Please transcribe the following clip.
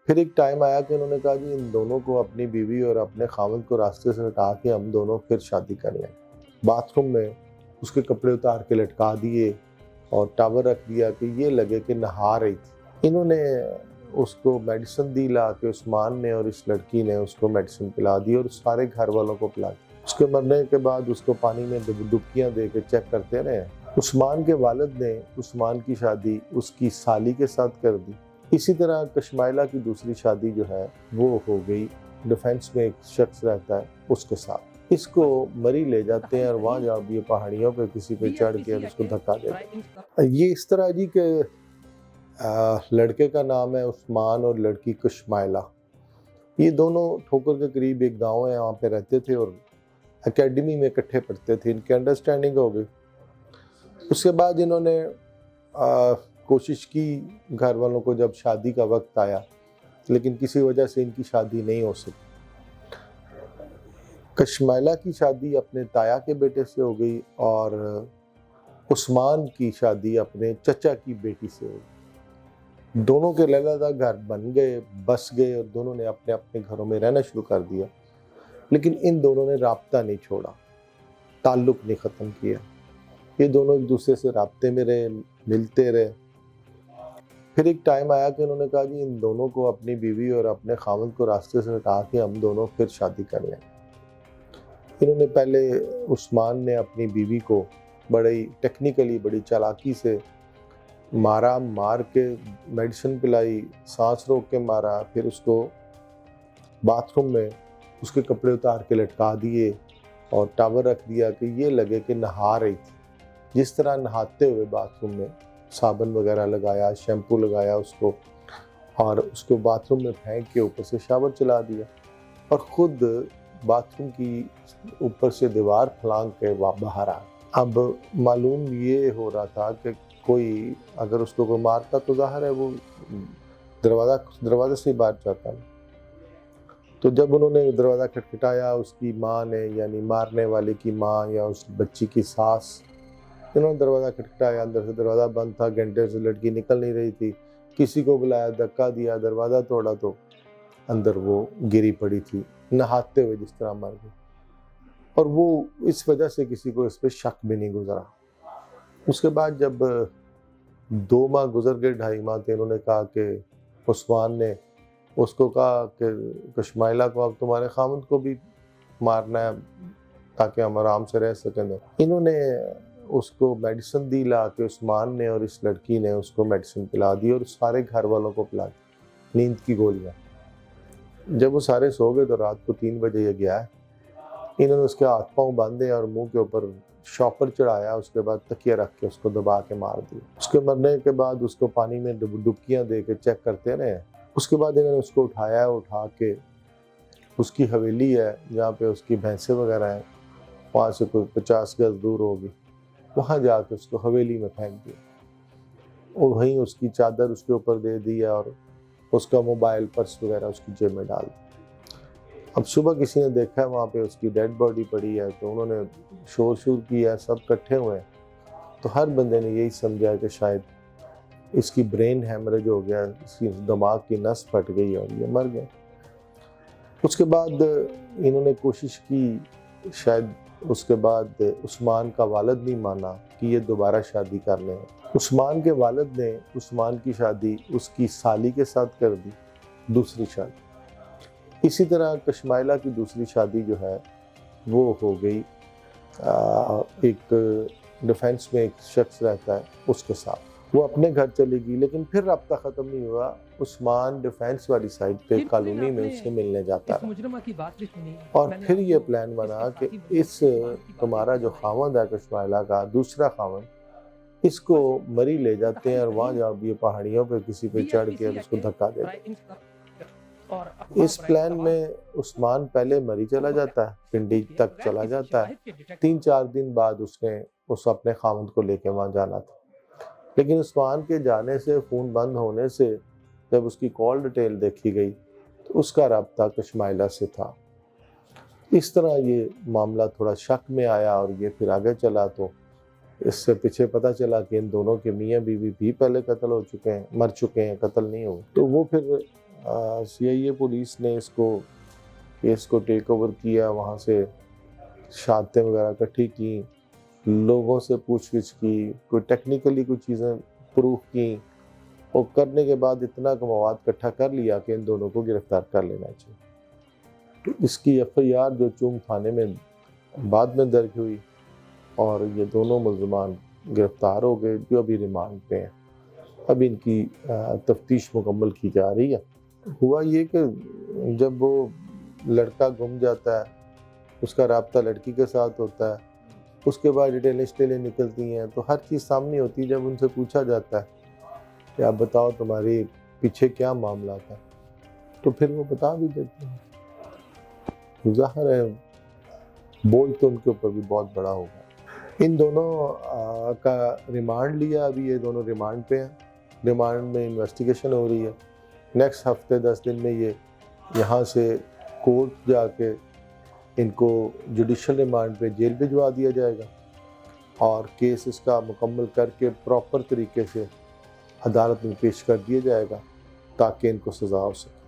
फिर एक टाइम आया कि उन्होंने कहा जी इन दोनों को, अपनी बीवी और अपने खावंद को रास्ते से हटा के हम दोनों फिर शादी कर लें। बाथरूम में उसके कपड़े उतार के लटका दिए और टावर रख दिया कि ये लगे कि नहा रही थी। इन्होंने उसको मेडिसिन दी ला के, उस्मान ने और इस लड़की ने उसको मेडिसिन पिला दी और सारे घर वालों को पिला दी। उसके मरने के बाद उसको पानी में डुबकियां दे के चेक करते रहे। उस्मान के वालिद ने उस्मान की शादी उसकी साली के साथ कर दी। इसी तरह कशमाइला की दूसरी शादी जो है वो हो गई, डिफेंस में एक शख्स रहता है उसके साथ। इसको मरी ले जाते हैं और वहाँ जब ये पहाड़ियों पे किसी पे चढ़ के उसको धक्का देते हैं। ये इस तरह जी के लड़के का नाम है उस्मान और लड़की कशमाइला। ये दोनों ठोकर के करीब एक गांव है, वहाँ पे रहते थे और एकेडमी में इकट्ठे पढ़ते थे। इनकी अंडरस्टैंडिंग हो गई। उसके बाद इन्होंने कोशिश की घर वालों को, जब शादी का वक्त आया, लेकिन किसी वजह से इनकी शादी नहीं हो सकी। कशमाइला की शादी अपने ताया के बेटे से हो गई और उस्मान की शादी अपने चचा की बेटी से हो गई। दोनों के लैला घर बन गए, बस गए और दोनों ने अपने अपने घरों में रहना शुरू कर दिया। लेकिन इन दोनों ने राब्ता नहीं छोड़ा, ताल्लुक नहीं ख़त्म किया। ये दोनों एक दूसरे से राब्ते में रहे, मिलते रहे। फिर एक टाइम आया कि उन्होंने कहा जी इन दोनों को, अपनी बीवी और अपने खावंद को रास्ते से हटा के हम दोनों फिर शादी कर लें। इन्होंने पहले, उस्मान ने अपनी बीवी को बड़ी टेक्निकली, बड़ी चालाकी से मारा, मार के मेडिसिन पिलाई, सांस रोक के मारा। फिर उसको बाथरूम में उसके कपड़े उतार के लटका दिए और टावर रख दिया कि ये लगे कि नहा रही थी। जिस तरह नहाते हुए बाथरूम में साबुन वगैरह लगाया, शैम्पू लगाया उसको, और उसको बाथरूम में फेंक के ऊपर से शावर चला दिया और ख़ुद बाथरूम की ऊपर से दीवार फलांग के बाहर आ। अब मालूम ये हो रहा था कि कोई अगर उसको कोई मारता तो जाहिर है वो दरवाज़े से बाहर जाता। तो जब उन्होंने दरवाज़ा खटखटाया, उसकी माँ ने, यानी मारने वाले की माँ या उस बच्ची की सास, इन्होंने दरवाज़ा खटखटाया। अंदर से दरवाज़ा बंद था, घंटे से लड़की निकल नहीं रही थी। किसी को बुलाया, धक्का दिया, दरवाज़ा तोड़ा तो अंदर वो गिरी पड़ी थी, नहाते हुए जिस तरह मर गई। और वो इस वजह से किसी को इस पर शक भी नहीं गुजरा। उसके बाद जब 2 माह गुजर गए, 2.5 माह थे, इन्होंने कहा कि उस्मान ने उसको कहा कि कशमाइला को अब तुम्हारे खामद को भी मारना है ताकि हम आराम से रह सकें। इन्होंने उसको मेडिसिन दी ला के, उस्मान ने और इस लड़की ने उसको मेडिसिन पिला दी और सारे घर वालों को पिला दी, नींद की गोलियां। जब वो सारे सो गए तो रात को 3 बजे ये गया है। इन्होंने उसके हाथ पांव बांधे और मुंह के ऊपर शॉपर चढ़ाया। उसके बाद तकिया रख के उसको दबा के मार दिया। उसके मरने के बाद उसको पानी में डुबकियां दे के चेक करते रहे। उसके बाद इन्होंने उसको उठाया, उठा के उसकी हवेली है जहाँ पे उसकी भैंसें वगैरह हैं, वहाँ से कोई 50 गज दूर होगी, वहाँ जाके उसको हवेली में फेंक दिया और वहीं उसकी चादर उसके ऊपर दे दी और उसका मोबाइल, पर्स वगैरह उसकी जेब में डाल दिया। अब सुबह किसी ने देखा है वहाँ पे उसकी डेड बॉडी पड़ी है, तो उन्होंने शोर किया, सब इकट्ठे हुए। तो हर बंदे ने यही समझा कि शायद इसकी ब्रेन हैमरेज हो गया, इसकी दिमाग की नस फट गई और ये मर गया। उसके बाद इन्होंने कोशिश की, शायद उसके बाद उस्मान का वालिद नहीं माना कि ये दोबारा शादी कर लें। उस्मान के वालिद ने उस्मान की शादी उसकी साली के साथ कर दी, दूसरी शादी। इसी तरह कशमाइला की दूसरी शादी जो है वो हो गई, एक डिफेंस में एक शख्स रहता है उसके साथ। वो अपने घर चली गई, लेकिन फिर राब्ता ख़त्म नहीं हुआ। उस्मान डिफेंस वाली साइड पे कॉलोनी में उससे मिलने जाता रहा और फिर ये प्लान बना कि इस तुम्हारा जो खावंद है कशमाइला का, दूसरा खावंद, इसको मरी ले जाते हैं और वहाँ जब ये पहाड़ियों पे किसी पे चढ़ के उसको धक्का देते हैं। इस प्लान में उस्मान पहले मरी चला जाता है, पिंडी तक चला जाता है। 3-4 दिन बाद उसने उस अपने खावंद को लेके वहाँ जाना था, लेकिन उस्मान के जाने से, फ़ोन बंद होने से, जब उसकी कॉल डिटेल देखी गई तो उसका राब्ता कशमाइला से था। इस तरह ये मामला थोड़ा शक में आया और ये फिर आगे चला। तो इससे पीछे पता चला कि इन दोनों के मियाँ बीवी भी पहले कत्ल हो चुके हैं, मर चुके हैं, कत्ल नहीं हुए। तो वो फिर सीआईए पुलिस ने केस को टेक ओवर किया, वहाँ से शहादतें वगैरह इकट्ठी की, लोगों से पूछगिछ की, कोई टेक्निकली कुछ चीज़ें प्रूफ की, और करने के बाद इतना मवाद इकट्ठा कर लिया कि इन दोनों को गिरफ्तार कर लेना चाहिए। तो इसकी एफआईआर जो चुंग थाने में बाद में दर्ज हुई और ये दोनों मुल्ज़िमान गिरफ्तार हो गए जो अभी रिमांड पे हैं। अब इनकी तफ्तीश मुकम्मल की जा रही है। हुआ ये कि जब वो लड़का गुम जाता है, उसका राब्ता लड़की के साथ होता है, उसके बाद डिटेलें निकलती हैं, तो हर चीज़ सामने होती है। जब उनसे पूछा जाता है कि आप बताओ तुम्हारे पीछे क्या मामला था, तो फिर वो बता भी देते हैं। ज़ाहिर है बोझ तो उनके ऊपर भी बहुत बड़ा होगा। इन दोनों का रिमांड लिया, अभी ये दोनों रिमांड पे हैं। रिमांड में इन्वेस्टिगेशन हो रही है। नेक्स्ट हफ्ते 10 दिन में ये यहाँ से कोर्ट जाके इनको जुडिशल रिमांड पे जेल भिजवा दिया जाएगा और केस इसका मुकम्मल करके प्रॉपर तरीके से अदालत में पेश कर दिया जाएगा ताकि इनको सज़ा हो सके।